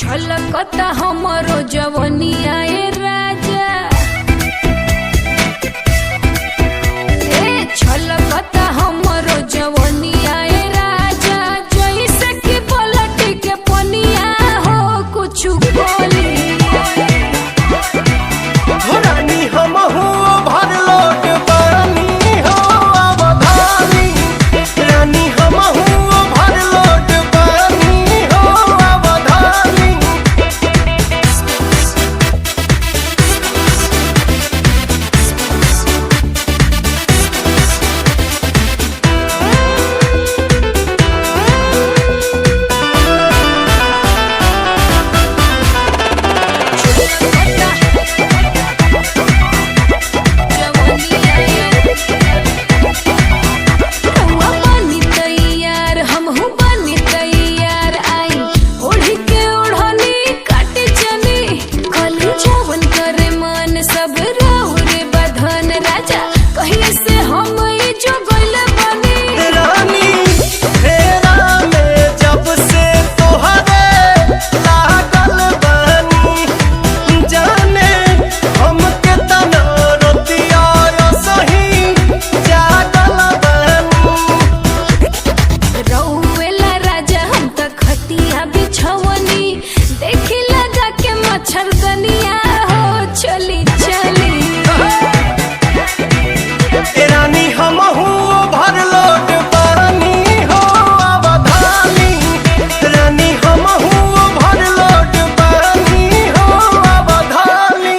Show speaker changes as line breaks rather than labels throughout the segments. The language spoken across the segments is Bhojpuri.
छलकता हमरो जवनिया ए राजा, छलकता हमरो जवनिया ए राजा, जैसे कि पलट के पनिया हो कुछ बोली।
रानी हमहू भर लोट पानी हो अवधानी, रानी हमहू भर लोट पानी हो अवधानी।
सब राहु रे बधन राजा, कहिए से हम जो गइल बनी।
रानी फेरा में जब से तोहरे लागल बनी, जाने हमके तना रोतिया सही जागल बनी।
रउएला राजा हम त खटिया बिछवनी, देखी लगा के मच्छरदनिया हो चली चली।
रानी हमहू भर लोट पानी हो अवधानी, रानी हमहू भर लोट पानी हो अवधानी।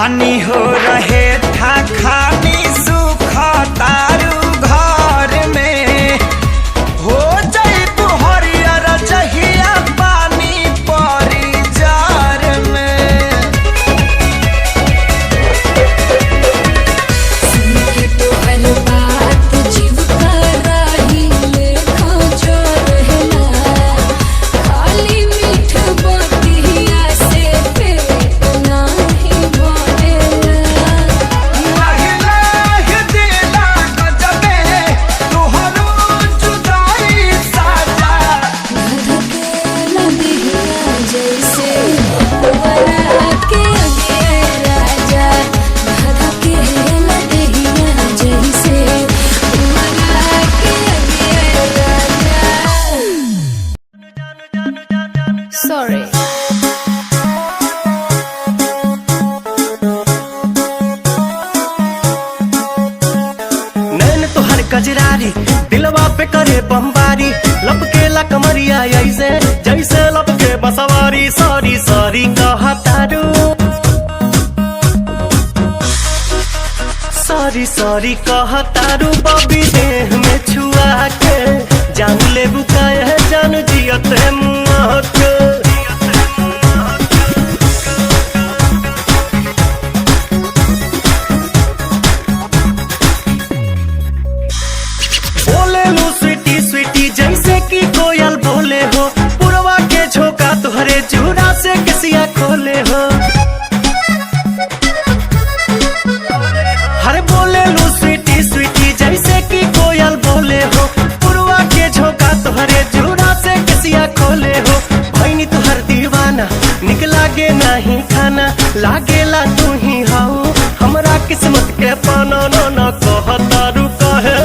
रानी हो रहे था खानी सुख तारू घर में हो जाई तू हरियर जहिया पानी परी जार में।
सुन के तोहर बात जीव कराही लेखा जो रहला, खाली मीठ बतिया से पेट नाही भरेला।
लाहे दिला गजबे तोहरो जुदाई साजा।
धधकेला दिहिया जैसे वरा के अगे राजा, धधकेला दिहिया जैसे वरा के अगे राजा। Sorry.
नैन तोहर कजरारी दिलवा पे करे बमबारी, लपकेला कमरिया ऐसे जैसे लपके बसवारी। सॉरी सॉरी कहतारू, सॉरी सॉरी कहतारू बबी देह में छुआ के जान ले बुकाए जान जियत मुआ के। बोले लू स्वीटी स्वीटी जैसे कि कोयल बोले हो, पुरवा के झोंका तुहरे जूड़ा से कसिया खोले हो। हर बोले लू स्वीटी स्वीटी जैसे कि कोयल बोले हो, पुरवा के झोंका तुहरे जूड़ा से कसिया खोले हो। भैनी तुहर दीवाना निक लागे नहीं खाना, लागेला तू ही हाउ हमरा किस्मत के पाना। न कहतारू कहे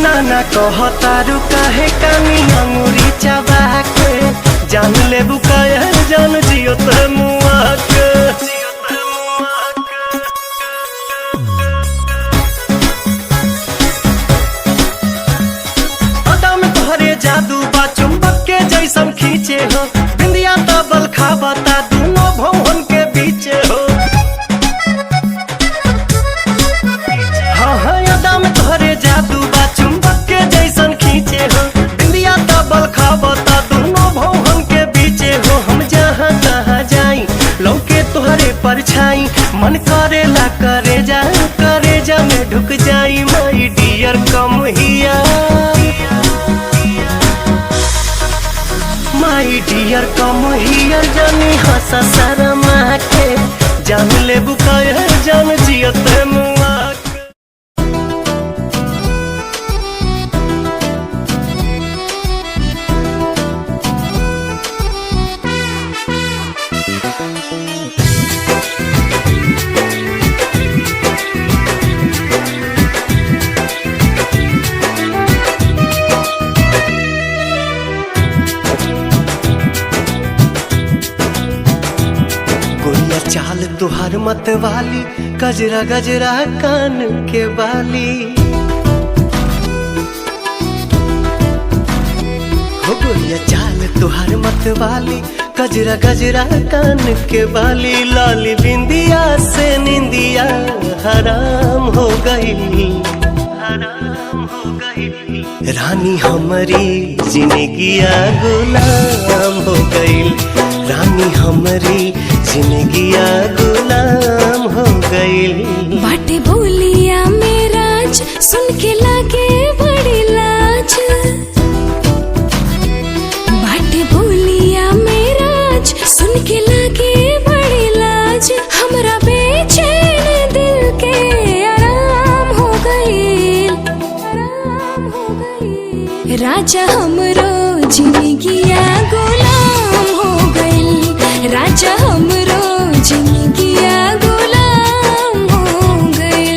नाना कहतारू काहे कानी अंगूरी चबा के जान ले बुकाया जान जियो ते मुआ के। अदा में तोहरे जादू बा चुंबक के जैसन खींचे हो, बिंदिया तबल खाबता दोनों भवन के बीचे हो। हाँ हाँ अदा में तोहरे जादू बा चुंबक के जैसन खींचे हो, बिंदिया तबल खाबता दोनों भवन के बीचे हो। हम जहाँ तहाँ जाई लौके तोहरे परछाई, मन करेला करे जा में ढुक जाई। माई डियर कम हिया, माई डियर कम हियर जानी हंसा शर्मा के जान ले बुकाया जान जियत मुआ के। गोरिया चाल तुहार मत वाली, गजरा गजरा कान के बाली। हो गोरिया चाल तुहार मत वाली, गजरा गजरा कान के बाली। लाली बिंदिया से निंदिया हराम हो गई, हराम हो गई। रानी हमारी जिंदगिया गुलाम हो गई, रानी हमारी जिंदगिया गुलाम हो गई।
बाटे बोलिया मेराज सुन के लागे बड़ी लाज, बाटे बोलिया मेराज सुन के लागे बड़ी लाज। हमरा बेचैन दिल के आराम हो गई, आराम हो गई। राजा हमरो जिंदगिया गुलाम हो गई, राजा हमरो जिंदगिया गुलाम हो गई।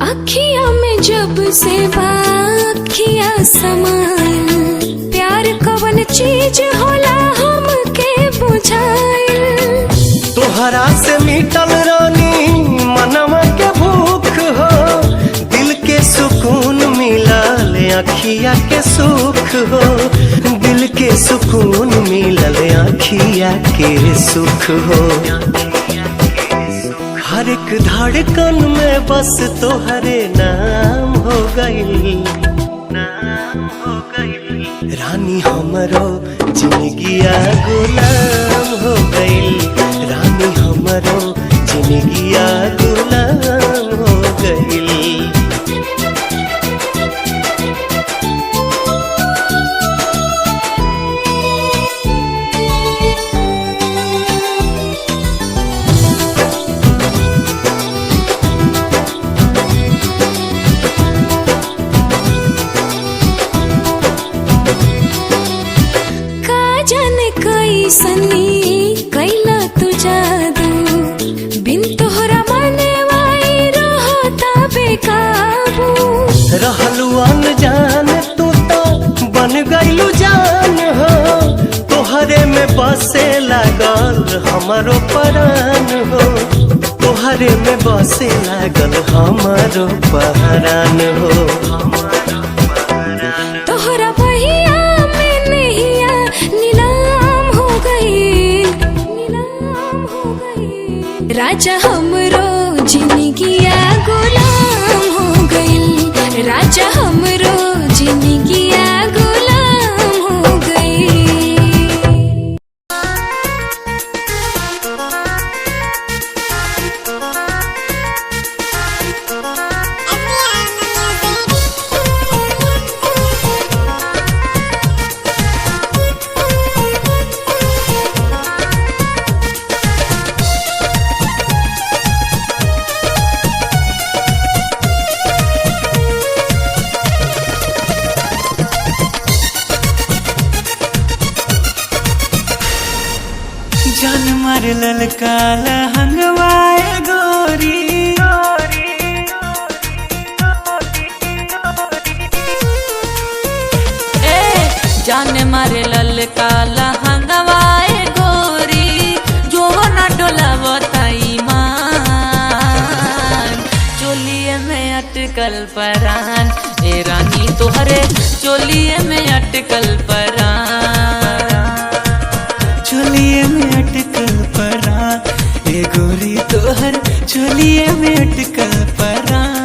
अखिया में जब से वाखिया समाइल, प्यार कवन चीज होला हमके बुझाइल।
तोहरा से मिटल रानी मनवा के भूख हो, दिल के सुकून मिलल अखिया के सुख हो, दिल के सुकून मिलल अखिया के सुख हो। हर एक धड़कन में बस तोहरे नाम हो गइल, रानी हमरो जिंदगिया गुलाम हो गइल, रानी हमरो जिंदगिया गुलाम हो गइल।
सनी कैला तू जादू, बिन तोहरा मने वाई रहता बेकाबू।
रहलू अनजान तू तो बन गइलू जान हो, तोहरे में बसे लागल हमारो परान हो, तोहरे में बसे लागल हमारो परान हो।
तोहरा बहिया में नैया नीलाम हो गई, नीलाम हो गई। राजा हमरो जिंदगिया गुलाम हो गई, राजा हमरो जिंदगिया गुलाम हो गई।
जान मार ललका लहंगवाए गोरी,
जान मारे ललका लहंगवाए गोरी, जोवना डोलावताई मान, चोलिए में अटकल परान, ए रानी तोहरे चोलिए में अटकल परान,
चोलिए में अटकल परान, ए गोरी तोहर चोलिए में अटकल परान।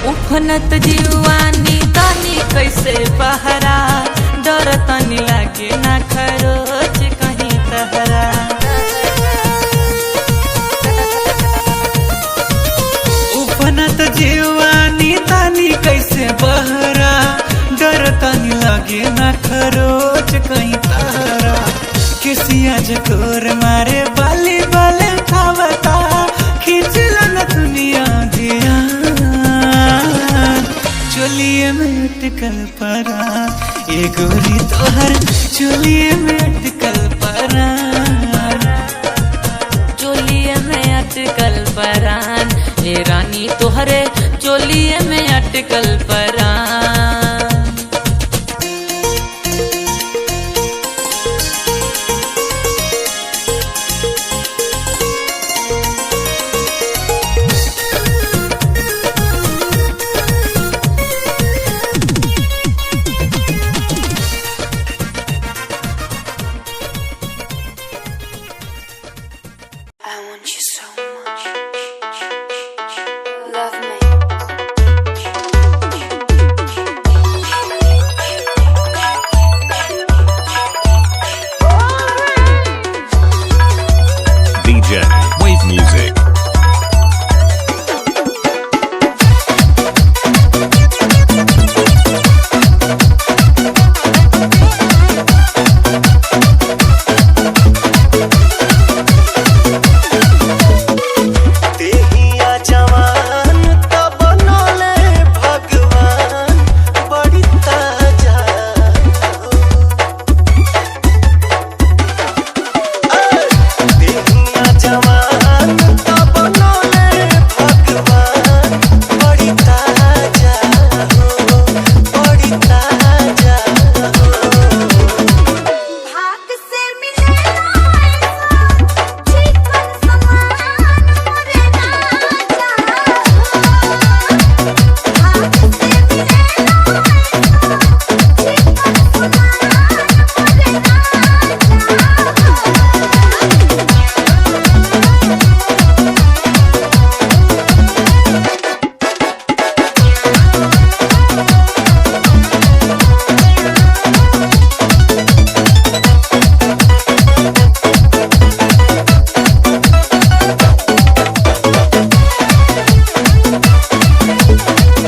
उफनत जीवानी तानी कैसे बहरा, डर तनी लागे ना खरोच कहीं तहरा।
उफनत जीवानी तानी कैसे बहरा, डर तनी लागे ना खरोच कहीं तहरा। किसिया जकोर मारे बाली बाले खावता, खींचला न दुनिया दिया, चोलिए में अटकल परान, ये गोरी तोहर चोलिए में अटकल परान,
चोलिए में अटकल परान, ए रानी तोहरे चोलिए में अटकल परान।
I want you so much. Love me.
जवान तो बनौले भगवान बड़ी ताजा हो। देहिया जवान तो बनौले भगवान बड़ी ताजा हो, बड़ी ताजा हो।
भाग से मिलेला ऐसा चिकन समान मोरे राजा भाग से मिलेला ऐसा चिकन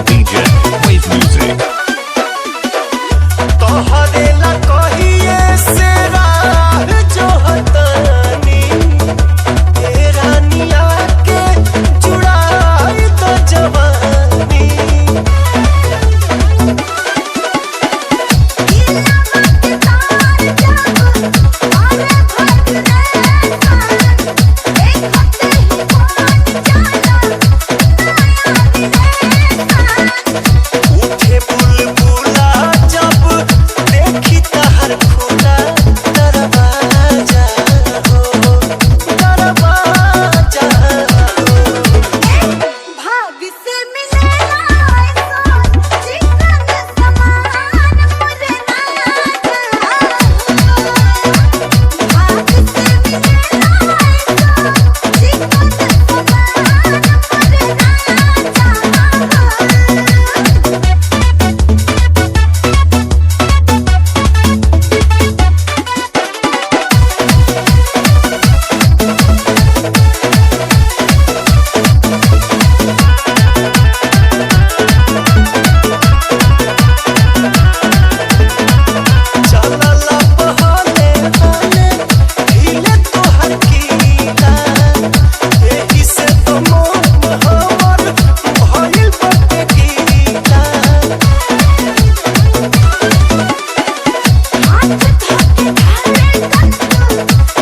DJ Wave Music.
तोहरे ला कहिए से राह जोहतानी ए रानिया के जुड़ाई तो जवानी। उठे बुलबुला जब देखी तहर खुला दरवाजा हो, दरवाजा हो।
भाग से मिलेला ऐसा चिकन समान मोरे राजा भाग से मिलेला ऐसा चिकन समान मोरे राजा
चलला बहाने हाने हिले तोहर कीला। एही से तो मोह हमर भइल बाटे गीला।
हाथ धके धारे कत्तो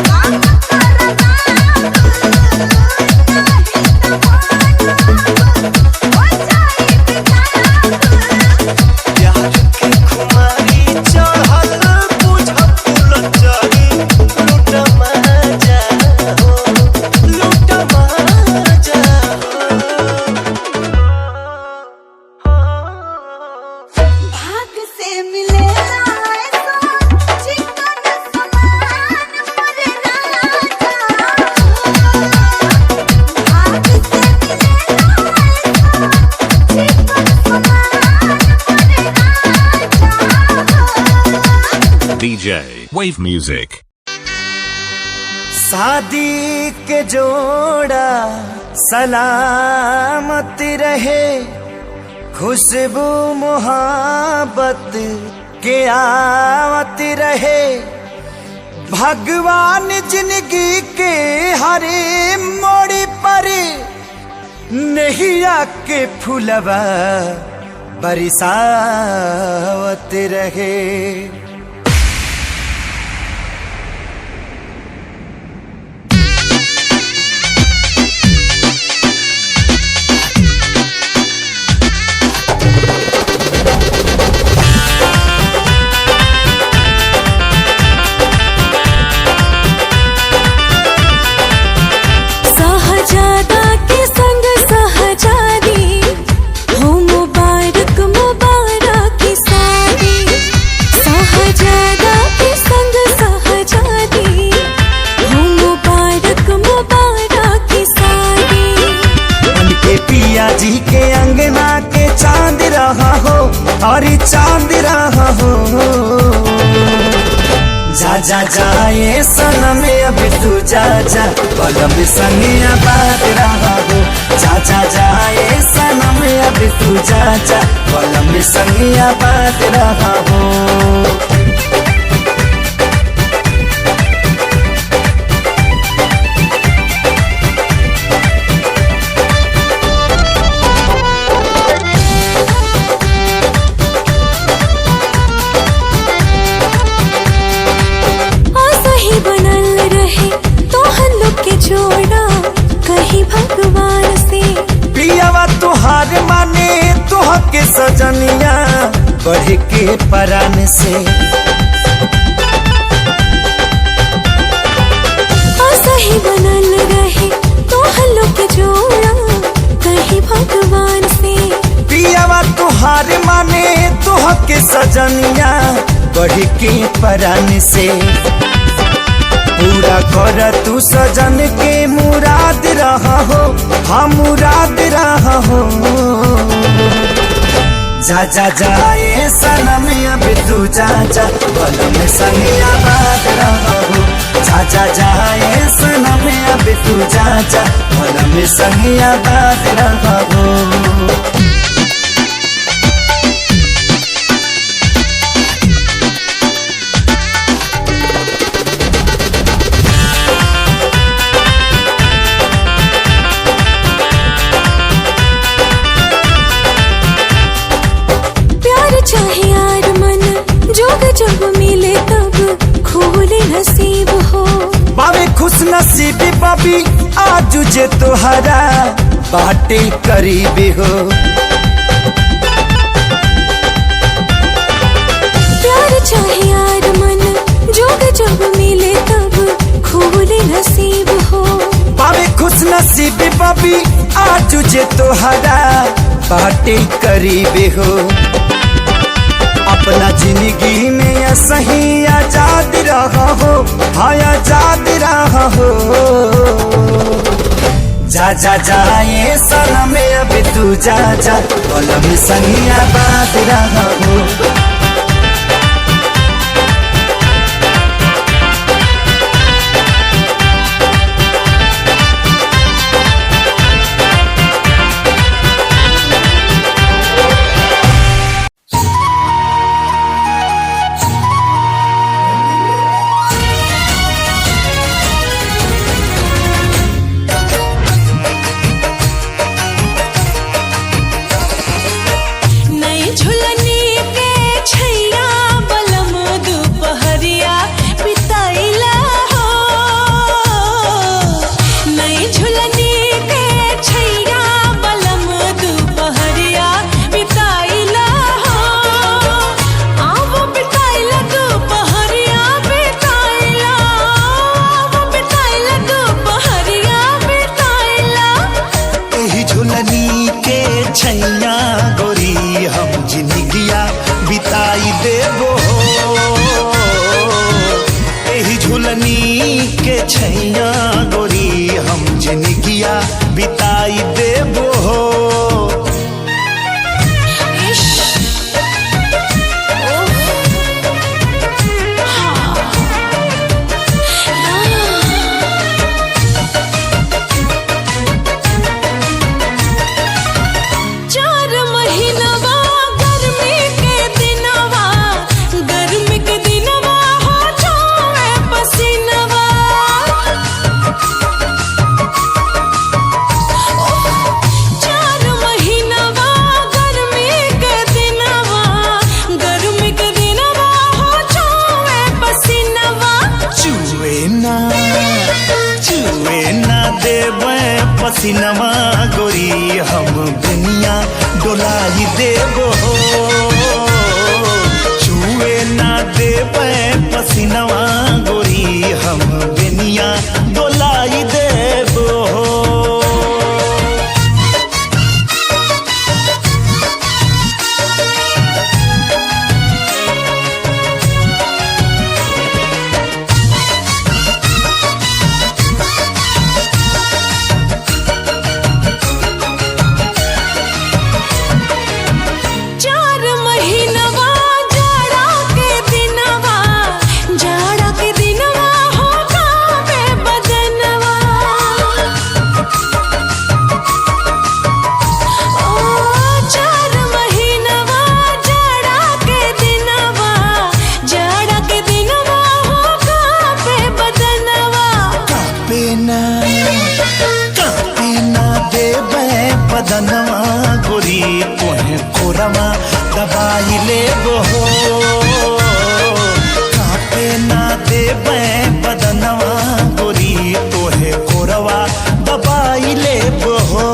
काम करना नाही तमाना हो जाई बेताब
प्यार के खुमारी चढ़ल बुझ फूल चढ़ी लूट मजा हो, लूट मजा हो।
भाग से मिलेला ऐसा चिकन समान मोरे राजा भाग से मिलेला ऐसा चिकन समान मोरे राजा
DJ Wave Music.
शादी के जोड़ा सलामत रहे, खुशबू मोहब्बत के आवत रहे। भगवान जिंदगी के हरे मोड़ पर नैया के फुलवा बरसावत रहे।
सहजादा के संग सहजादी हो मुबारक मुबारक की शादी। सहजादा के संग सहजादी हो मुबारक मुबारक की शादी।
उनके पिया जी के अंगना के चांद रहा हो और चांद रहा हो। जा जा जाए सनम अब तू जा जा, पलम संगिया बात रहा हो। जा जा जाए सनम अब तू जा जा, पलम संगिया बात रहा हो।
सजनिया बढ़ के परान से।
सही बनल रहे तो हल्लो के जोड़ा कहीं भगवान से।
पियावा तुहार माने तोह के सजनिया बढ़ के परान से। पूरा कर तू सजन के मुराद रहा हो, हाँ मुराद रहा हो। जा जा जाए सनम अब तू जा जा भला में संग आबाद रहा हो। जा जा जाए सनम अब तू जा जा भला में संग आबाद रहा हो।
चाहे यार मन जोग जब मिले तब खोले नसीब हो।
बाबे खुश नसीबी बाबी आज जे तोहरा बाटे करीबी हो।
प्यार चाहे यार मन जोग जब मिले तब खोले नसीब हो।
बाबे खुश नसीबी बाबी आज जे तोहरा बाटे करीबी हो। अपना जिंदगी में सही आजाद रहा हो, हाँ आजाद रहा हो। जा जा जाए सनम अब तू जा जा भला में संग आबाद रहा हो। छैया गोरी हम जिंदगिया बिताई देबो हो। पसीनवा गोरी हम दुनिया डोलाई देबो हो। छुए ना देबे पसीनवा गोरी हम दुनिया डोलाई देबो हो। बदनवा गोरी तोहे कोरमा दबाई लेबो हो। कापे ना देबे बदनवा गोरी तोहे कोरवा दबाई लेबो हो।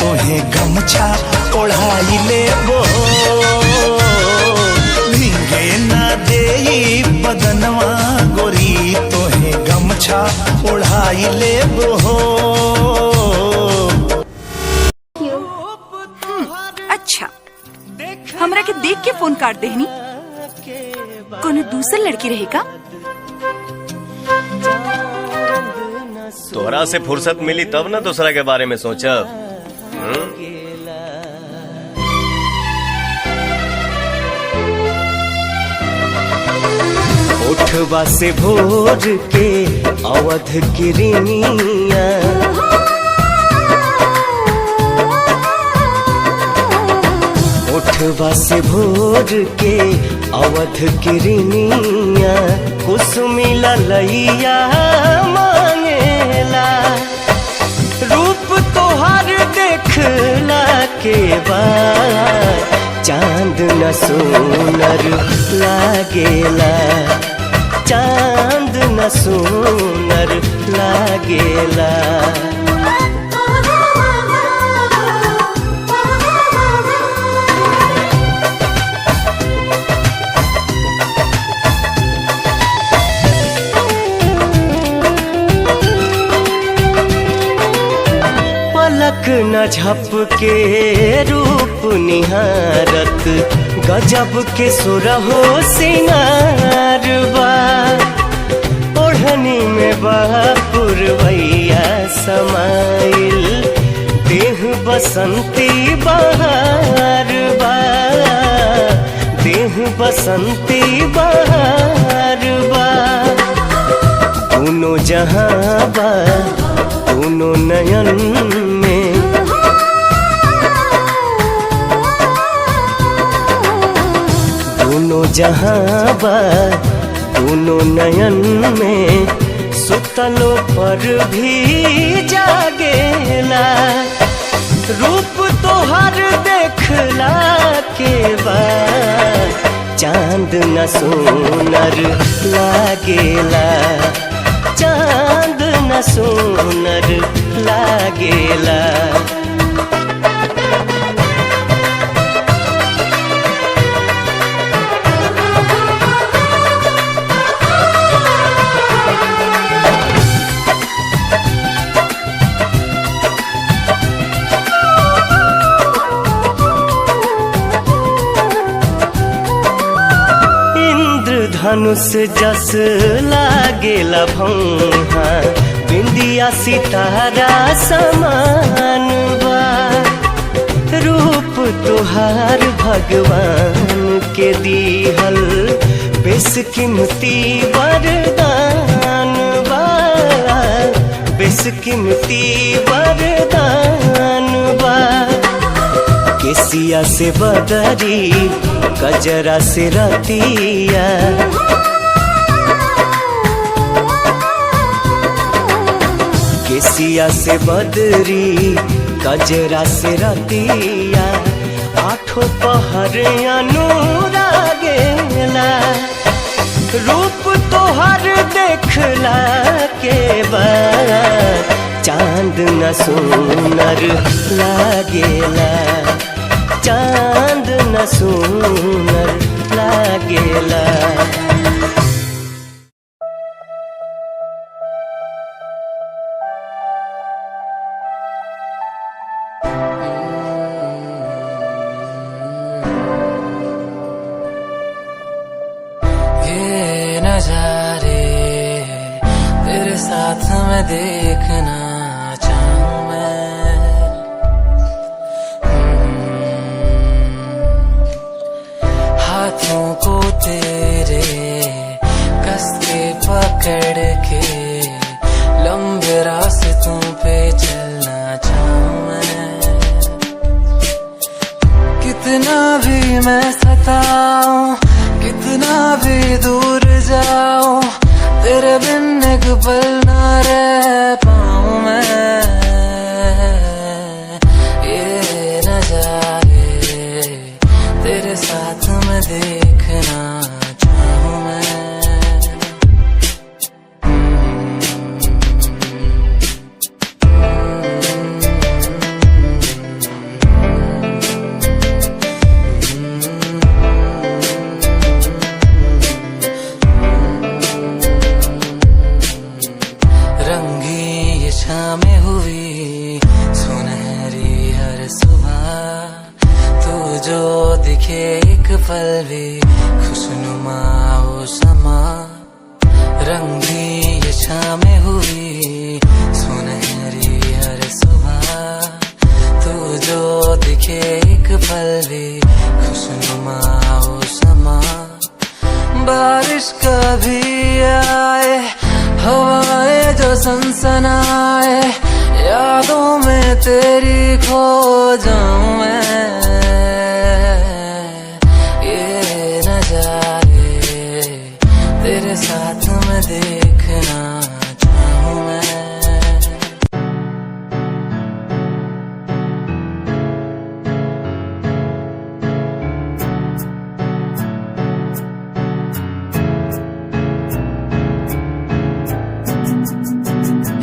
तोहे गमछा ओढ़ाई लेबो भीगे ना देई बदनवा गोरी तोहे गमछा ओढ़ाई लेबो
अच्छा हमरा के देख के फोन काट देहनी कोनो दूसर लड़की रहेगा।
तोहरा से फुर्सत मिली तब ना दूसरा के बारे में सोचब। उठवा से भोर के अवध किरनिया उठवा से भोर के अवध किरनिया कुसुमी ललैया मांगेला रूप तोहर देखला के बाद चांद न सोनर लागेला चांद न सोनर लागेला। पलक न झपके रूप निहारत गजब के सुरहो सिंगार बा ओढ़नी में पुरवैया समाइल देह बसंती बहार बा देह बसंती बहार बा दोनों जहां बा दोनों नयन में दोनों जहां बा दोनों नयन में सुतलो पर भी जागेला रूप तोहर देखला के बाद चांद न सोनर लागेला चांद न सोनर लागेला। धनुष जस लागेला भौहा बिंदिया सितारा समान बा रूप तुहार भगवान के दीहल बेशकीमती वरदान बा बेशकीमती वरदान बा केसिया से बदरी गजरा से रतिया केसिया से बदरी गजरा से रतिया आठों पहर अनुरागेला रूप तोहर देखला के बाद चांद न सोनर लागेला चांद न सोनर लागेला।
ये नजारे तेरे साथ में देखना चाहूं मैं हाथों को तेरे कस के पकड़ के लंबे रास्तों पे चलना चाहूं मैं कितना भी मैं सताऊं कितना भी दूर जाऊं तेरे बिन एक पल ना रह पाऊं मैं ये नजारे तेरे साथ में देखना चाहूं मैं पल भी खुशनुमा हो समा, रंग भी ये शामें हुई सुनहरी हर सुबह, तू जो दिखे एक पल भी खुशनुमा हो समा। बारिश कभी आए, हवाएं जो सनसनाए, यादों में तेरी खो जाऊं मैं। ये नजारे तेरे साथ में देखना चाहूं मैं।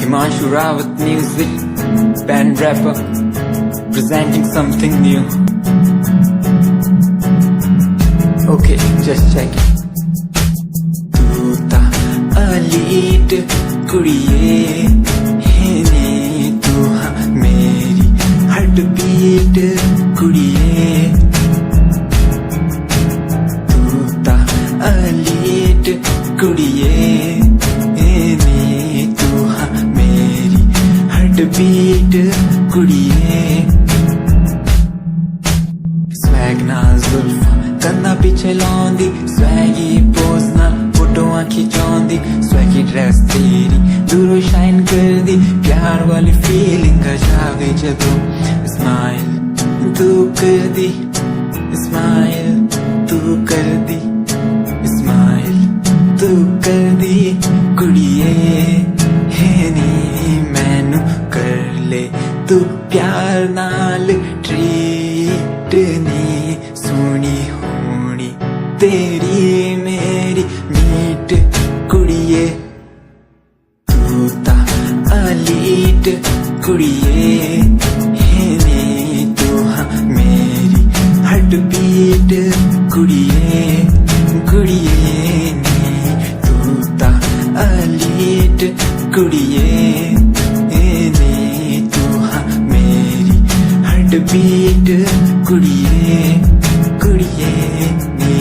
Himanshu Rawat music, band rapper, presenting something new. Okay, just check it. तू ता अलीट कुड़िए है नी, तू हाँ मेरी हार्ट बीट कुड़िए। तू ता अलीट कुड़िए है नी, तू हाँ मेरी हार्ट बीट कुड़िए। स्वैग नाल जुल्फा कन्ना पिछे लाउंदी, स्वैगी पोज नाल फोटोआं खिचौंदी, स्वैगी ड्रेस तेरी दूरों शाइन कर दी, प्यार वाली फीलिंग आ जावे जदों स्माइल तू कर दी, स्माइल तू कर दी, स्माइल तू कर दी कुड़िए है नी। मैनू कर ले तू प्यार नाल ट्रीट नी, सोनी होनी तेरी मेरी मीट कुड़िए। तू ता अलीट कुड़िए है नी, तू हाँ मेरी हार्ट बीट कुड़िए कुड़िए नी। तू ता अलीट कुड़िए है नी, तू हाँ मेरी हार्ट बीट कुड़िए कुड़िए नी।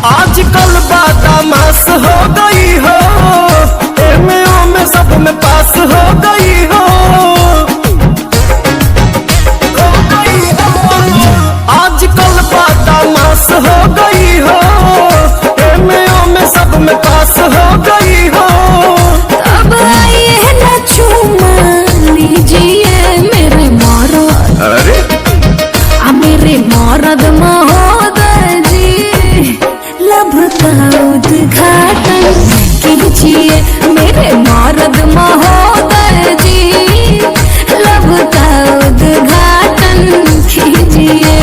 आजकल बादामास हो गई हो, एमओ में सब में पास हो गई हो। आजकल बादामास हो गई हो, एमओ में सब में पास हो गई हो।
अब आइए ना चूमा लीजिए मेरे मरद,
अरे
मेरे मरद महोदय जी, लब का उद्घाटन कीजिए मेरे मरद महोदय जी, लब का उद्घाटन कीजिए।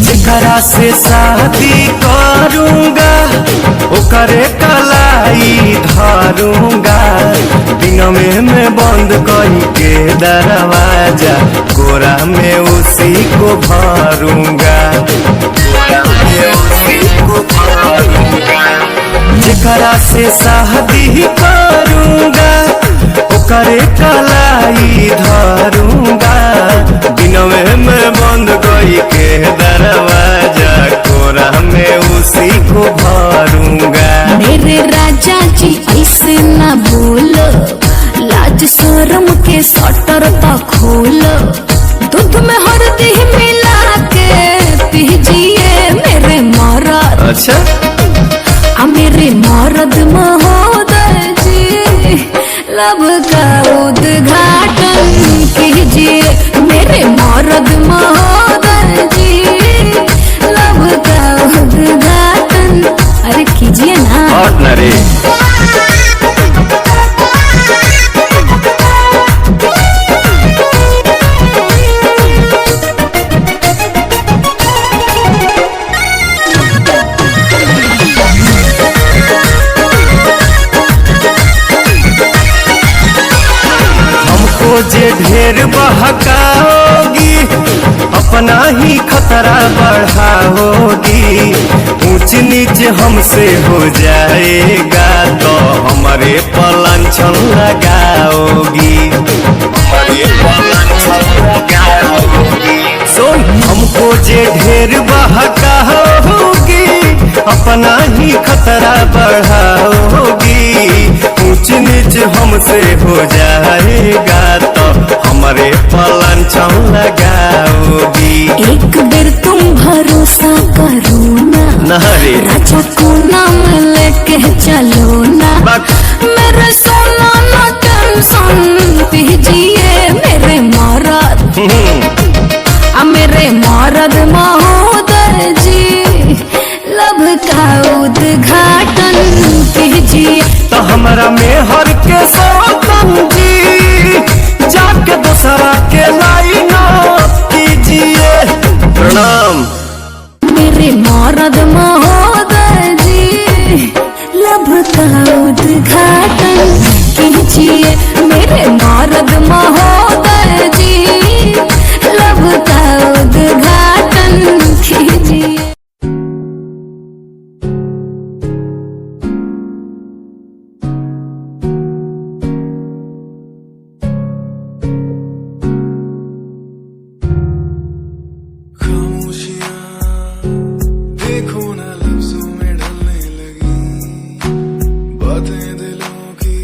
जेकरा से शादी करूंगा ओकरे कलाई धरूंगा, दिन में मैं बंद करी के दरवाजा, कोरा में उसी को भरूंगा, कोरा में उसी को भरूंगा। जेकरा से शादी करूंगा ओकरे कलाई धरूंगा, दिन में मैं बंद करी के दरवाजा, कोरा में उसी को भरूंगा।
मेरे राजा जी ऐसे न बोलो, लाज शर्म के सटर तो खोलो, दूध में हल्दी मिला के पीजिए मेरे मरद।
अच्छा
मेरे मरद महोदय जी, लब का उद्घाटन कीजिए मेरे मर्द महोदय जी, लब का उद्घाटन अरे कीजिए ना।
जे ढेर बहकाओगी अपना ही खतरा बढ़ाओगी, ऊंच नीच हमसे हो जाएगा तो हमारे पलांछन लगाओगी, हमारे पलांछन लगाओगी। सुन हमको जे ढेर बहकाओगी अपना ही खतरा बढ़ाओगी, ऊंच नीच हमसे हो जाएगा तो हमारे पलांछन लगाओगी।
एक बेर तुम भरोसा करो ना, राजा को नाम लेके चलो ना, मेरे सोना ना टेंशन दीजिए मेरे मर्द, मेरे मर्द महोदय जी, लब का उद्घाटन कीजिए।
तो हमारा मेहर के सौतन जी जाके दूसरा के लाइन कीजिए। प्रणाम
मेरे मर्द महोदय जी, लब का उद्घाटन कीजिए मेरे मर्द महोदय जी, लब का उद्घाटन कीजिए।
देखो ना लफ्जों में ढलने लगी, बातें दिलों की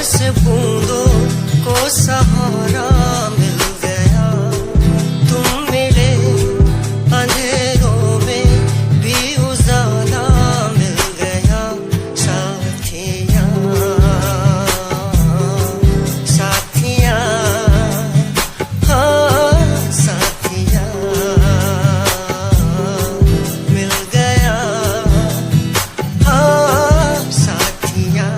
से बूंदों को सहारा मिल गया, तुम मिले अंधेरों में भी उजाला मिल गया। साथिया साथिया हाँ साथिया मिल गया हाँ साथिया।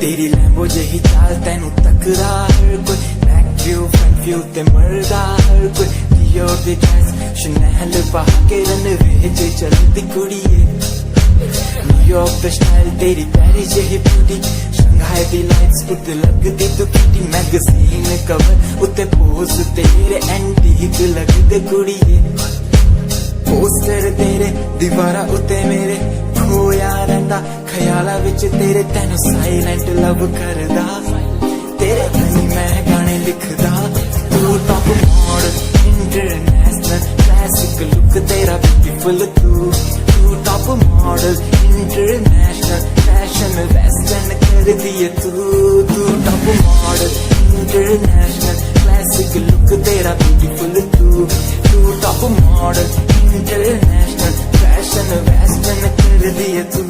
तेरी लैम्बो जही चाल तैनू तकदा हर कोई, बैक व्यू फ्रंट व्यू ते मरदा हर कोई। दियो दी ड्रेस शनैल पा के रनवे च चलदी कुड़िए, न्यूयॉर्क दा स्टाइल तेरी पैरी जही ब्यूटी। शंघाई दी लाइट्स उत्ते लगदी तू किटी, मैगजीन कवर उत्ते पोज तेरे एंटीक लगदे कुड़िए। पोस्टर तेरे दीवारा उत्ते मेरे खोया रहिंदा, ख्याला विच तेरे तैनू साइलेंट लव करदा। तेरे लिए मैं गाने लिखदा, तू top model international classic look तेरा ब्यूटीफुल। तू top model international fashion western कर दिए तू top model international classic look तेरा ब्यूटीफुल। तू top model international fashion western कर दिए तू।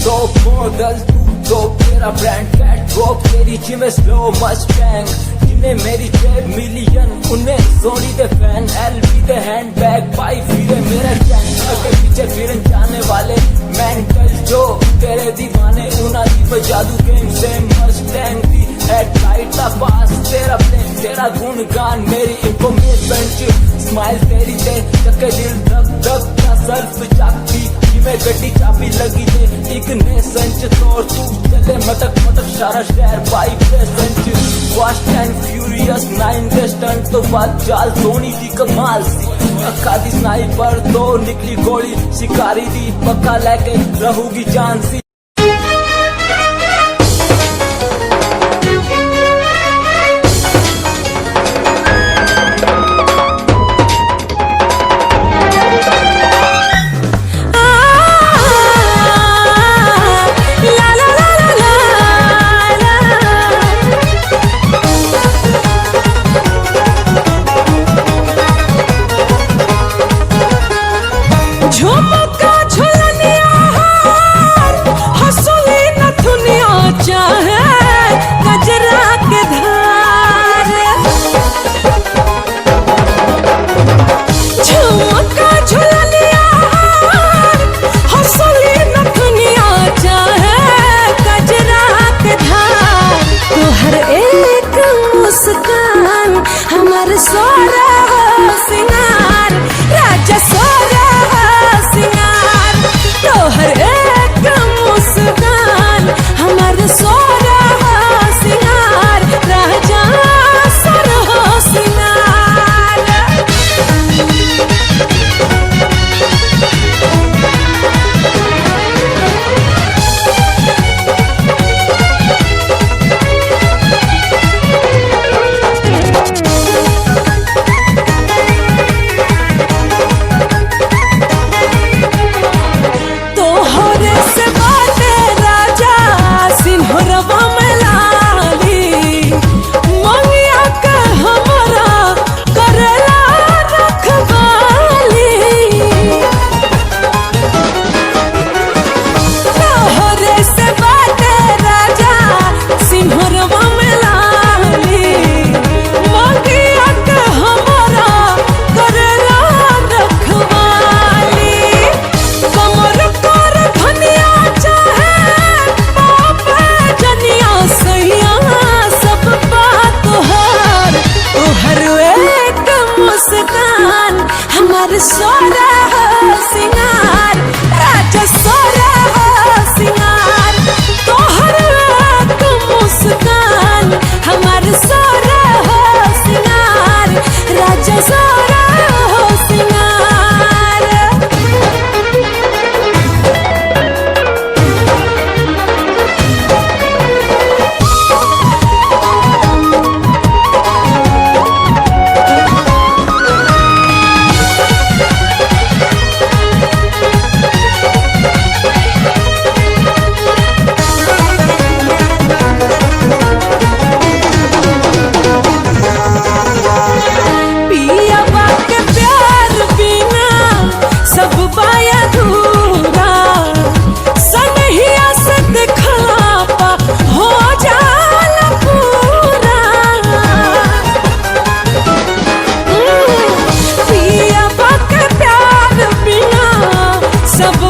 तो मॉडल तू तो तेरा ब्रांड कैट वॉक, तेरी जिम स्लो मस्टैंग, जिन्हें मेरी 10 मिलियन उन्हें सोनी दे फैन। एलवी दे हैंडबैग पाई फिरे मेरा चैन, के पीछे फिरन जाने वाले मेंटल जो तेरे दीवाने। उना दी जादू गेम से मस्टैंग दी हेडलाइट दा पास तेरा प्लेन, तेरा गुणगान मेरी इंफॉर्मेशन च। स्माइल तेरी ते चक्के दिल धक धक का सर्फ चाकती, जिमें गड्डी चाबी लगी ते एक ने संच तोड़। तू चले मटक मटक सारा शहर बाई प्रेजेंट, फास्ट एंड फ्यूरियस 9 दे स्टंट तो बाद चाल सोनी दी कमाल सी। अक्का दी स्नाइपर तो निकली गोली, शिकारी दी पक्का लेके रहूगी जान सी।
झुमका झुलनिया हार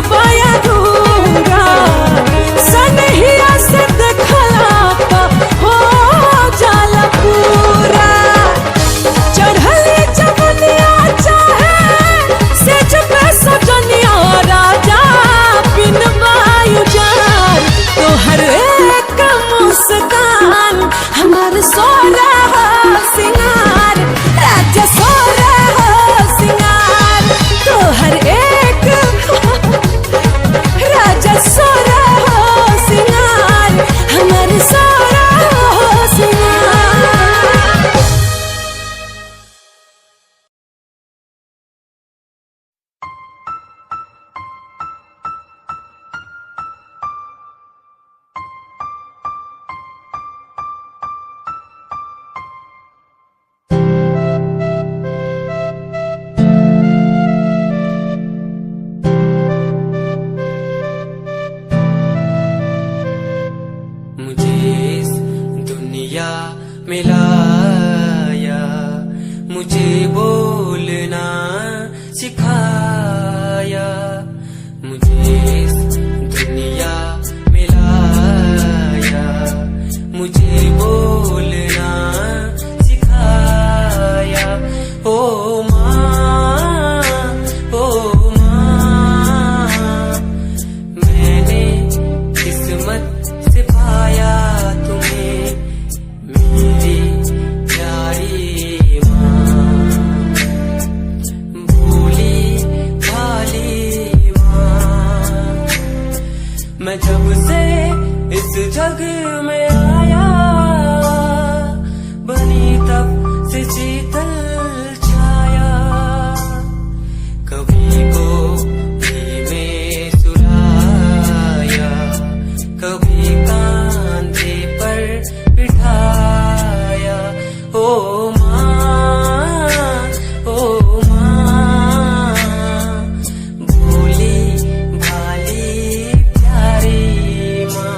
बाया दूरा सनहिया से देखला तो हो जाला पूरा चढ़ली जवनिया चाहे से जब सजनिया राजा बिन वायु जान तोहर एक मुस्कान हमार सोना सिंगार राजा सोना सिंगार तोहर एक राजा सोना सिंगार हमार सोना सिंगार
मुझे इस दुनिया में लाया, मुझे बोलना सिखाया, मुझे इस दुनिया में लाया, मुझे बोलना सिखाया। ओ माँ, ओ माँ, मैंने किस्मत से पाया तुम्हें मेरी प्यारी माँ, भोली भाली माँ। मैं जब से इस जग में आया बनी तब से शीतल छाया, कभी को में सुलाया, कभी कांधे पर बिठाया। ओ माँ, ओ माँ, भोली भाली प्यारी माँ।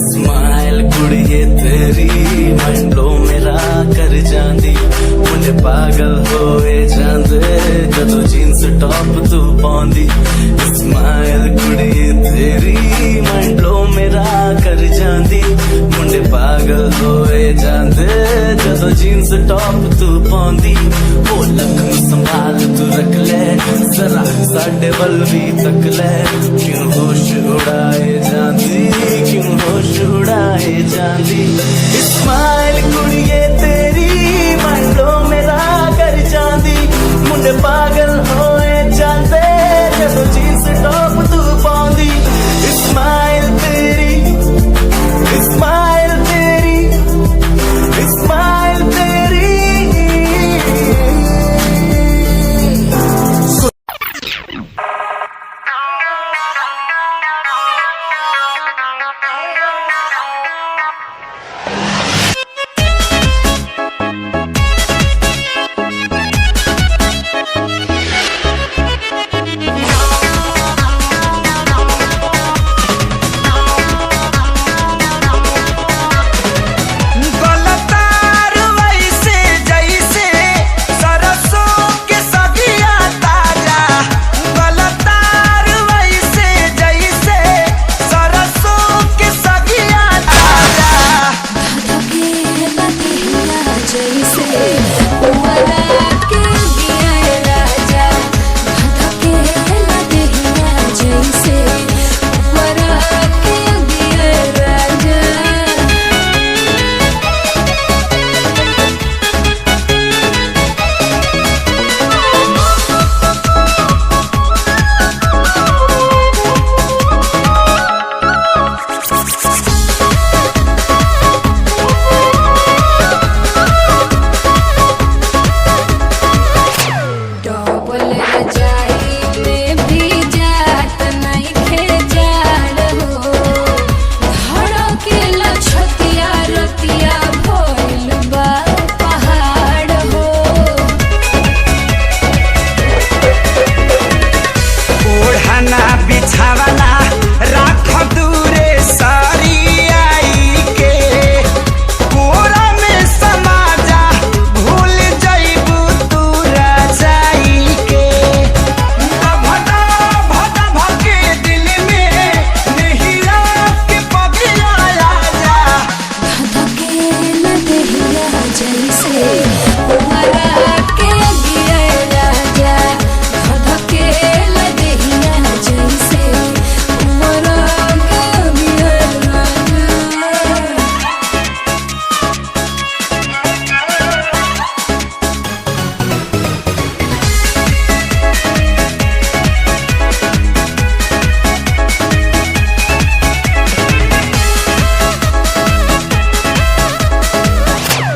स्माइल कुड़िए तेरी मंडो मेरा कर जांदी मुझे पागल होए जांदे जदों जींस टॉप तू पाउंदी। स्माइल कुड़िए तेरी मंडो मेरा कर जांदी मुझे पागल होए जांदे जदों जींस टॉप तू पाउंदी। वो लखन संभाल तू रख ले जरा साडे वल भी तक ले, क्यों होश उड़ाए जांदी, क्यों होश उड़ाए जांदी। स्माइल कुड़िए तेरी मंडो मेरा कर जांदी मुंडे पागल होए जांदे जदों जींस टॉप तू पाउंदी। स्माइल तेरी, स्माइल तेरी, स्माइल तेरी।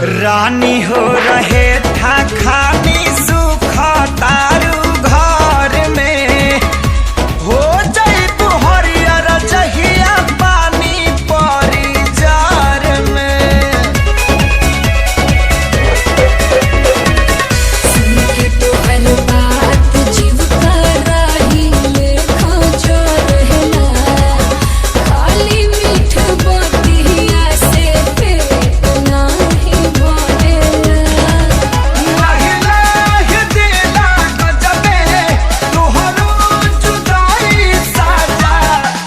रानी हो रहे था खानी सुख तारू घर में हो जाई तू हरियर जहिया पानी परी जार में।
सुन के तो बात जीव का राही लेखा जो रहला खाली मीठ बतिया से पेट नाही भरेला।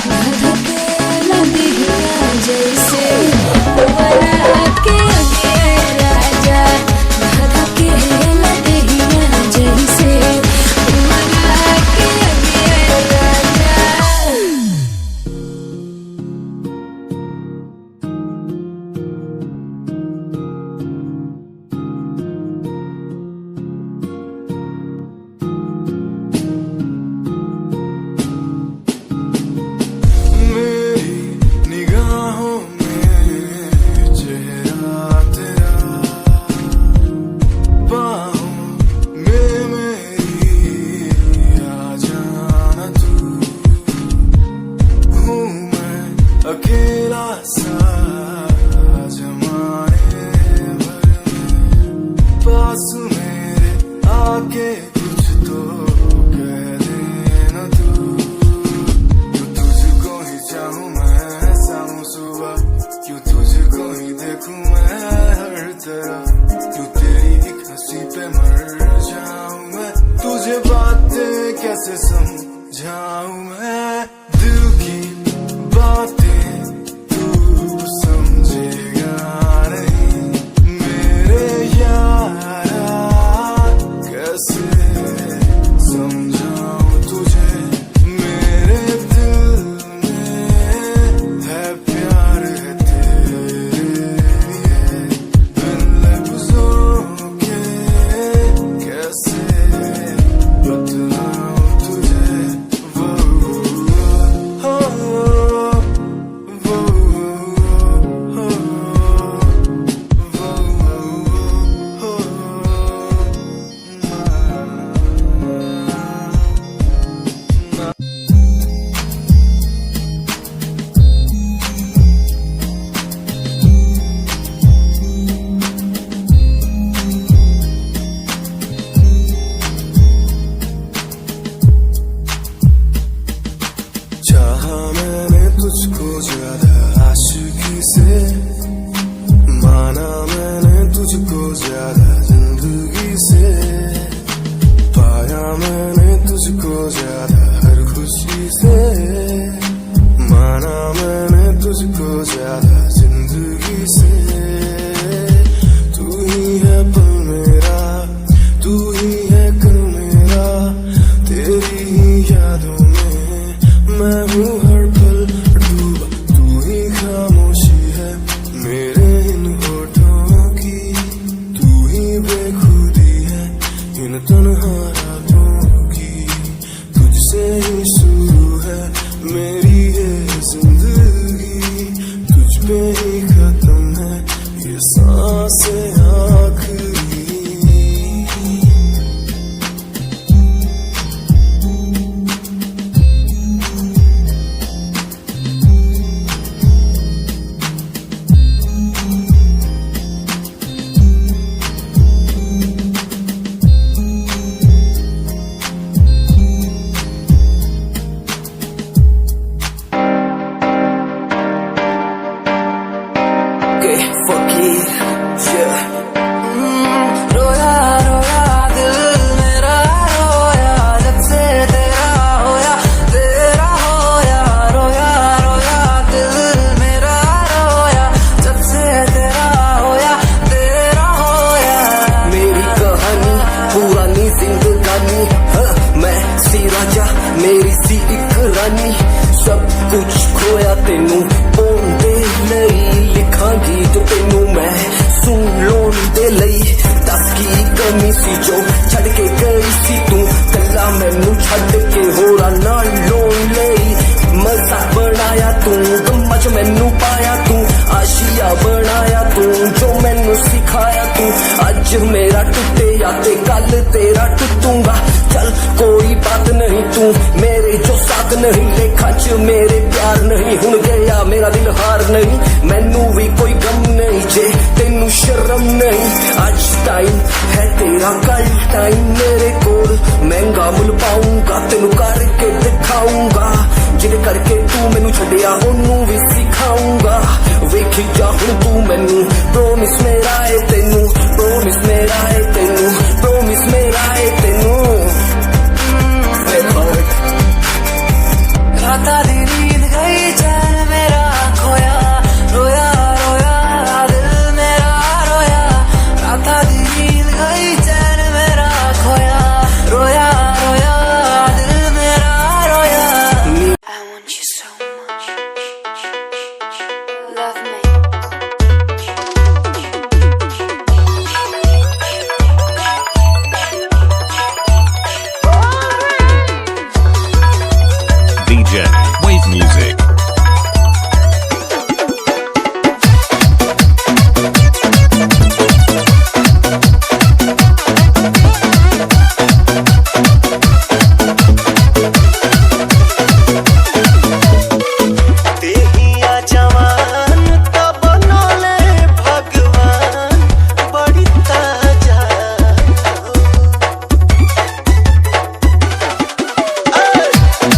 धधकेला दिहिया जैसे पुअरा के अगे राजा धधकेला दिहिया जैसे पुअरा के अगे राजा।
मेरी निगाहों में चेहरा तेरा, बाहों में मेरी आ जाना तू। हूँ मैं अकेला सा जमाने भर में, पास मेरे आके कुछ तो कह देना तू। क्यों तुझको ही चाहूं मैं शाम सुबह, क्यों तुझको ही देखूं मैं हर तरफ, क्यों तेरी एक हंसी पे मर जाऊं मैं, तुझे बातें कैसे समझाऊं मैं। दिल की बातें तू समझेगा नहीं मेरे यारा, कैसे समझाऊं तुझे। मेरे दिल में है प्यार है तेरे लिए, बिन लफ्जों के कैसे बतलाऊं तुझे। वो हो वो चाहा मैंने तुझको ज्यादा आशिकी से, माना मैंने तुझको ज्यादा जिंदगी से, पाया मैंने तुझको ज्यादा हर खुशी से, माना मैंने तुझको ज्यादा जिंदगी से। तू ही है पल मेरा, तू ही है कल मेरा, तेरी ही यादों में मैं हूँ हर पल डूबा। तू ही खामोशी है मेरे इन होठों की, तू ही बेखुदी है इन तन्हा रातों की। तुझसे ही शुरू है मेरी ये जिंदगी, तुझ पे ही खत्म है ये सांसें आखिरी। रोया रोया दिल मेरा रोया, जब से तेरा होया तेरा होया। रोया रोया दिल मेरा रोया, जब से तेरा होया तेरा होया। मेरी कहानी पुरानी जिंदगानी, मैं सी राजा मेरी सी एक रानी, सब कुछ खोया तेनू पाउंदे लई, लिखांगी जो तेनू मैं सुन लोन दे लई। दस की कमी सी जो छड़ के गई सी तू, कला मैनू छड़ के होरा नाल लोन लई। मजा बनाया तू, गम्मा च मैनू पाया तू, आशिया बनाया तू, जो मैनू सिखाया
मेरा टूटे या ते कल तेरा टूटूंगा। चल कोई बात नहीं, तू मेरे जो साथ नहीं, लेखा च मेरे प्यार नहीं। हुण गया मेरा दिल हार नहीं, मैनू भी कोई गम नहीं जे तेनू शर्म नहीं। आज टाइम है तेरा, कल टाइम मेरे कोल, महंगा मुल पाऊंगा तेनू करके दिखाऊंगा। जिद करके तू मैनू छड्डिया ओनू भी सिखाऊंगा। वेखी जा हुण तू मैनू, प्रोमिस मेरा है तेनू, प्रोमिस मेरा है तेनू, प्रोमिस मेरा है तेनू।
राता दी नींद गई, चैन मेरा खोया, रोया रोया दिल मेरा रोया। राता दी नींद गई, चैन मेरा खोया, रोया रोया दिल मेरा रोया।
I want you so much. Love me.
DJ Wave Music.
देहिया जवान तब बनले भगवान, बड़ी ताजा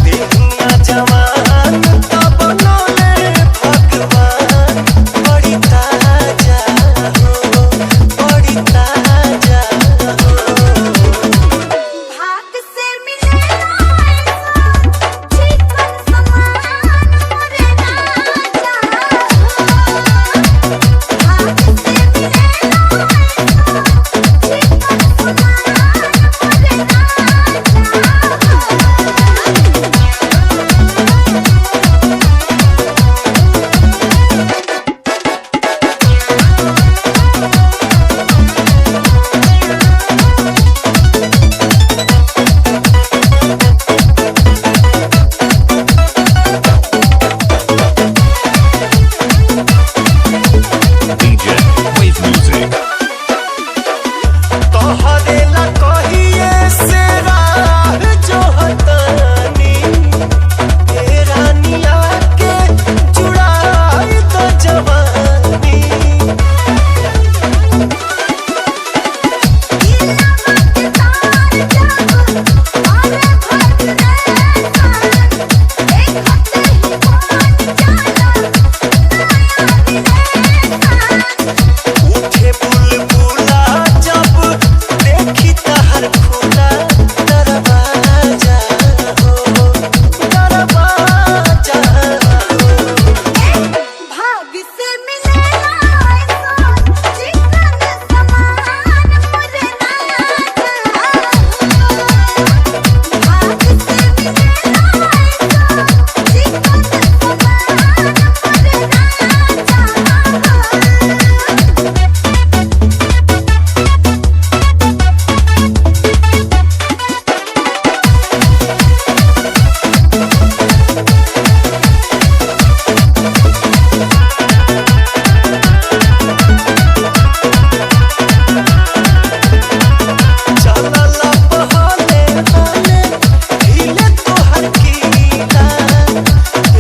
देहिया जवान तब बनले भगवान, बड़ी ताजा हो, बड़ी ताजा हो।
भाग से मिले चिकन समान मोरे राजा। भाग से मिले चिकन
DJ Wave Music.
तोहरे ला कहिए से राह जो हतानी, ए रानिया के जुड़ाई तो जवानी। उठे बुलबुला जब देखी तहर खुला दरवाजा हो, दरवाजा हो।
भाग से मिले चिकन समान मोरे राजा। भाग से मिले चिकन समान मोरे राजा।
चलला बहाने हाने हिले तोहर कीला,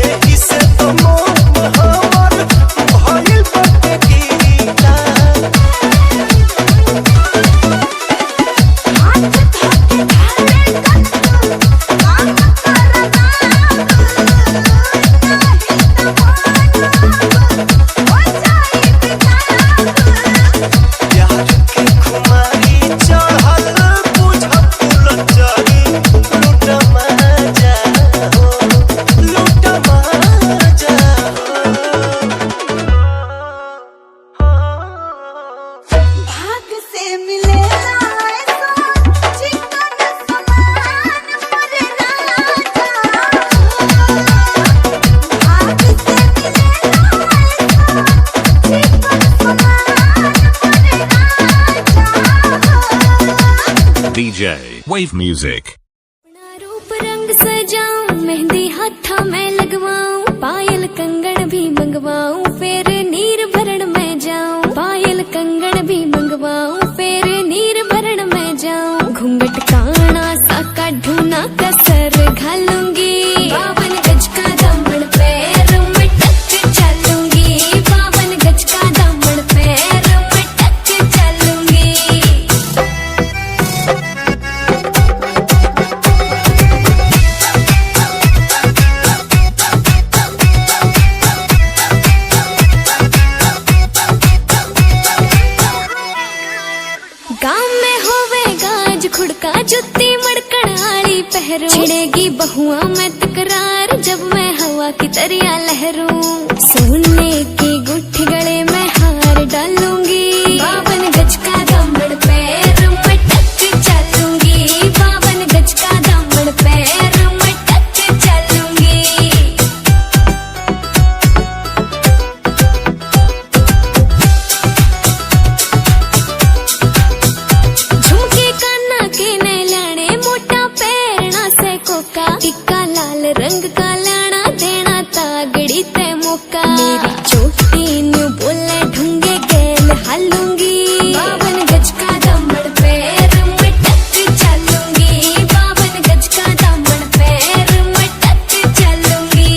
एही से तो मोह हमर भइल बाटे गीला।
हाथ धोके धारे कत्तू काम करना नहीं तो मानो हो जाई बेताब।
प्यार के खुमारी चढ़ल बुझ फुलझड़ी, लूट मजा हो, लूट मजा हो।
भाग से मिले चिकन समान मोरे राजा। भाग से मिले चिकन समान मोरे राजा।
DJ Wave Music.
अपना रूप रंग सजाऊं, मेहंदी हाथा में लगवाऊं, पायल कंगन भी मंगवाऊं, फिर नीर भरण में जाऊं। पायल कंगन भी मंगवाऊं, फिर हुआ मैं तकरार जब मैं हवा की तरिया लहरूं। सोने की गुट्ठी गले में हार डालूंगी, 52 गज का दामन पैर में टक चलूंगी, 52 गज का दामन पैर में टक चलूंगी। झुमके काना के नैलाने मोटा पैरना से कोका, टिक्का लाल रंग का लाना देना तागड़ी ते मौका। मेरी चोटी न्यू बोले ढूंगे गैल हालूंगी, 52 गज का दामन पैर में टक चलूंगी, 52 गज का दामन पैर में टक चलूंगी।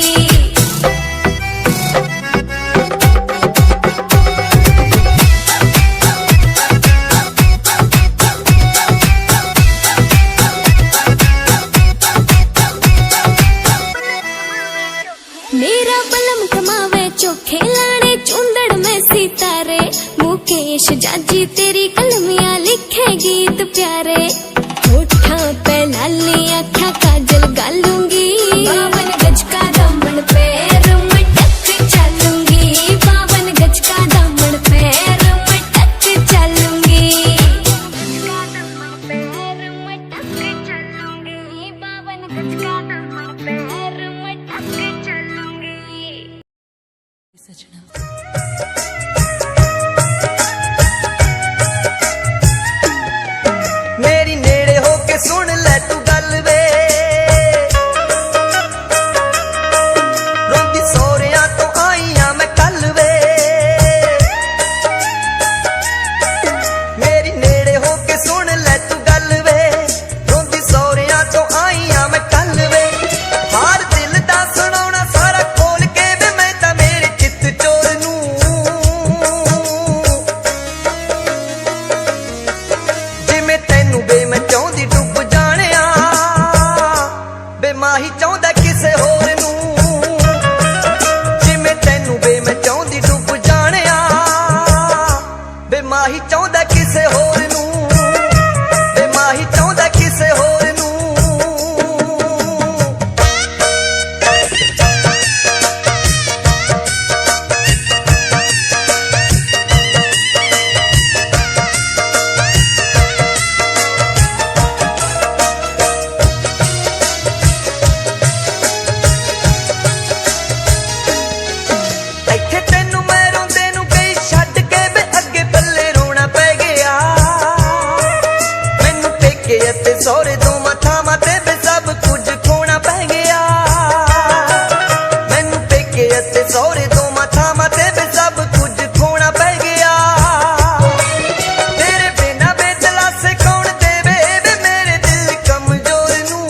मेरा बलम कमावे चोखे लाने चुंदड़ में सितारे, मुकेश जाजी तेरी कलमियां लिखे गीत प्यारे। होठा पे लाली आँखा काजल गालूंगी, 52 गज का दामन पैर में टक चलूंगी, 52 गज का दामन पैर में टक चलूंगी। 52 गज का दामन पैर में टक चलूंगी।
मेरी नेड़े होके सुन ले तू गल वे, रोंदी सोहरियां तो आईयां मैं कल वे। मेरी नेड़े होके सुन ले तू गल वे, रोंदी सोहरियां तो आईयां मैं कल वे। हार दिल दा सुनाउणा सारा खोल के वे मैं तां मेरे चित चोर नूं, जिवें तैनू बे मैं चाहुंदी डुੱਬ जाणिया, बे माही चाहुंदा किसे होर नूं। जिवें तैनू बे मैं चाहुंदी डुੱਬ जाणिया, बे माही चाहुंदा किसे होर नूं, बे माही चाहुंदा किसे होर नूं। ਇੱਥੇ ਤੈਨੂੰ ਮੈਂ ਰੋਂਦੇ ਨੂੰ ਕਈ ਛੱਡ ਕੇ ਵੇ ਅੱਗੇ ਪੱਲੇ ਰੋਣਾ ਪੈ ਗਿਆ। ਮੈਨੂੰ ਪੇਕੇ ਅਤੇ ਸਹੁਰੇ ਦੋਵਾਂ ਥਾਵਾਂ ਤੇ ਵੇ ਸਭ ਕੁਝ ਖੋਣਾ ਪੈ ਗਿਆ। ਮੈਨੂੰ ਪੇਕੇ ਅਤੇ ਸਹੁਰੇ ਦੋਵਾਂ ਥਾਵਾਂ ਤੇ ਵੇ ਸਭ ਕੁਝ ਖੋਣਾ ਪੈ ਗਿਆ। ਤੇਰੇ ਬਿਨਾਂ ਬੇਦਲਾਸੇ ਕੌਣ ਦੇਵੇ ਵੇ ਮੇਰੇ ਦਿਲ ਕਮਜ਼ੋਰ ਨੂੰ।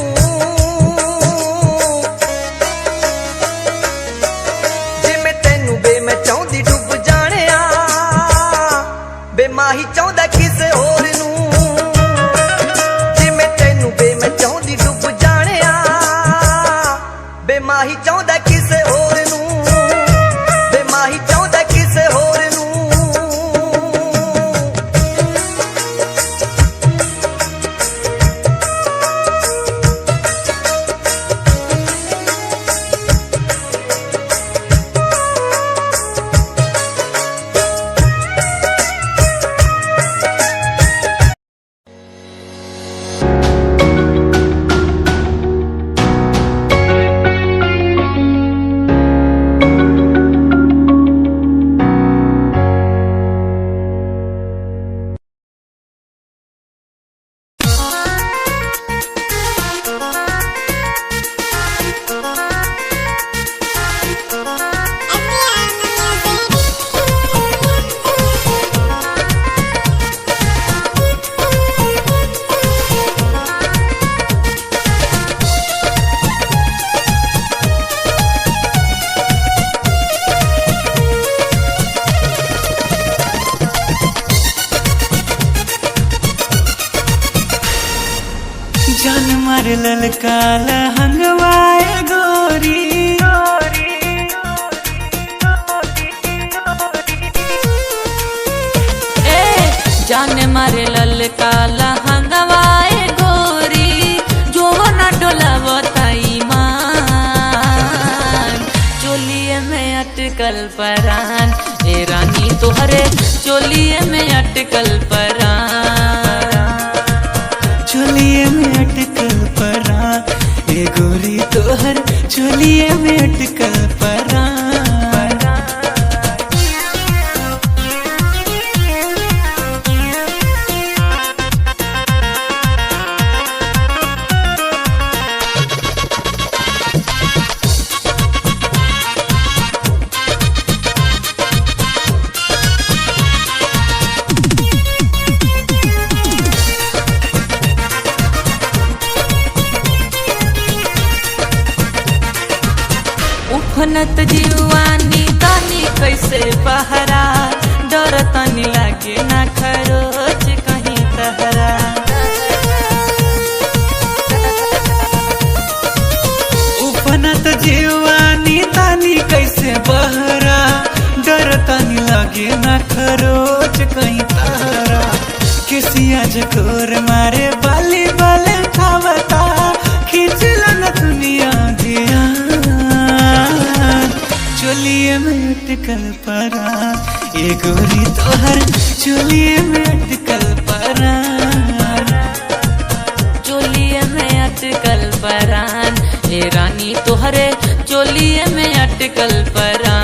ਜਿਵੇਂ ਤੈਨੂੰ ਬੇ ਮੈਂ ਚਾਹੁੰਦੀ ਡੁੱਬ ਜਾਣਿਆ, ਬੇ ਮਾਹੀ ਚਾਹੁੰਦਾ ਕਿਸੇ ਹੋਰ ਨੂੰ। ਜਿਵੇਂ ਤੈਨੂੰ ਬੇ ਮੈਂ ਚਾਹੁੰਦੀ ਡੁੱਬ ਜਾਣਿਆ, ਬੇ ਮਾਹੀ ਚਾਹੁੰਦਾ ਕਿਸੇ ਹੋਰ ਨੂੰ, ਬੇ ਮਾਹੀ ਚਾਹੁੰਦਾ ਕਿਸੇ ਹੋਰ ਨੂੰ।
जान मार ललका लहंगवाए गोरी,
जान मारे ललका लहंगवाए गोरी, जो न डोलावताई तोहरे चोलिए में अटकल परान,
चोलिए में अटकल परान, ए गोरी तोहर चोलिए में अटकल परान।
उफनत जीवानी तानी कैसे बहरा, डर तानी लागे ना खरोच कहीं तहरा।
उफनत जीवानी तानी कैसे बहरा, डर तानी लागे ना खरोच कहीं तहरा। किसिया जकोर मारे बाली बाले खावता, खींचला न दुनिया दिया, चोलिए में अटकल परान, ए गोरी तोहर चोलिए में अटकल परान।
चोलिए में अटकल परान, ए रानी तोहरे चोलिए में अटकल परान।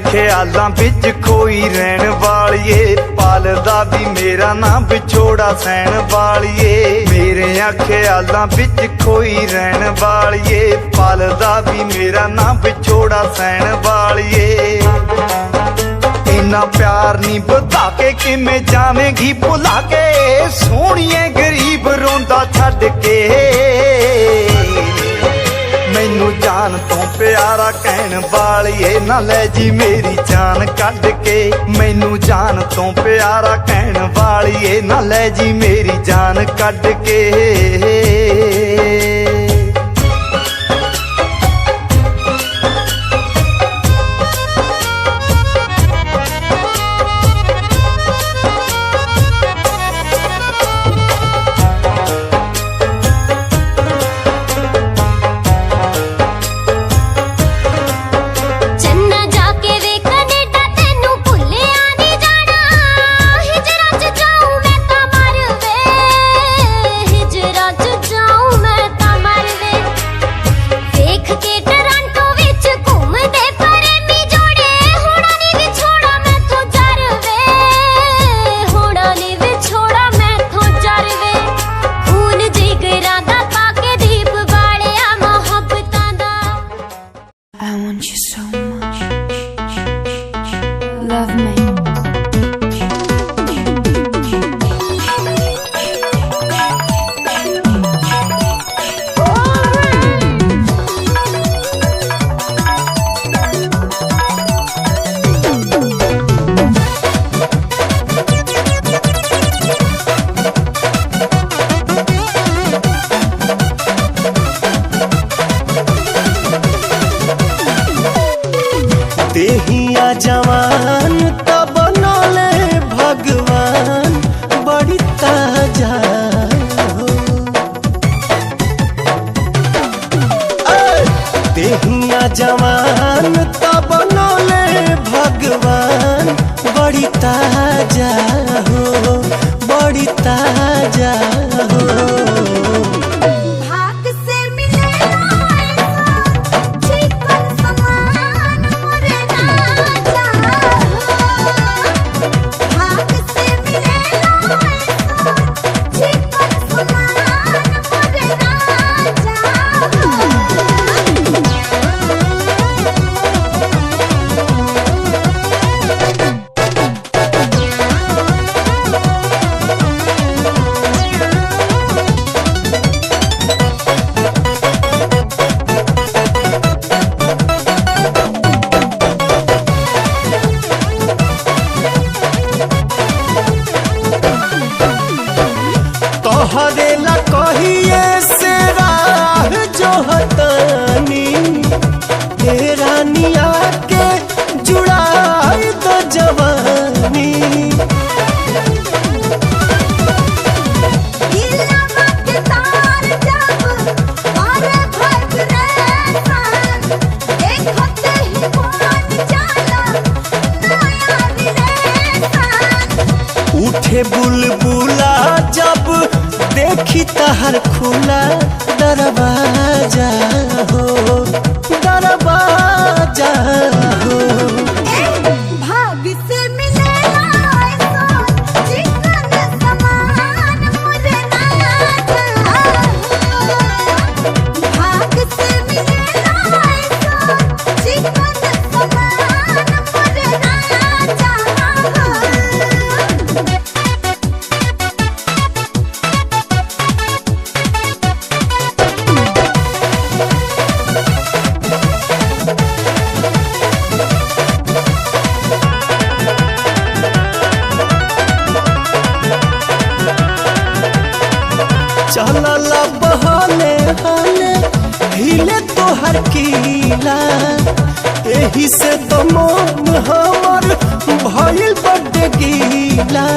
ख्यालां बिच कोई रहन वालिए, पालदा भी मेरा ना विछोड़ा सहन वालिए। मेरे ख्यालां बिच कोई रहन वालिए, पालदा भी मेरा ना विछोड़ा सहन वालिए। इन्ना प्यार नी बता के किमें जावेंगी भुला के, सोहणिए गरीब रोंदा छड्ड के। मैनू जान तो प्यारा कहन वालिए, ना ले जी मेरी जान कढ के। मैनू जान तो प्यारा कहन वालिए, ना ले जी मेरी जान कढ के।
जवान तब बनले भगवान बड़ी ताजा हो। देहिया जवान तब बनले भगवान बड़ी ताजा हो, बड़ी ताजा हो। तोहरेला कहिए से राह जो हतानी हे रानिया के जुड़ाई तो जवानी। उठे बुलबुला जब देखी तहर खुला दरवाजा हो, दरवाजा हो। चलला बहले हले हिले तोहर कीला, एही से तो मन हमर भइल बड्डे गीला।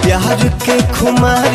प्यार के खुमार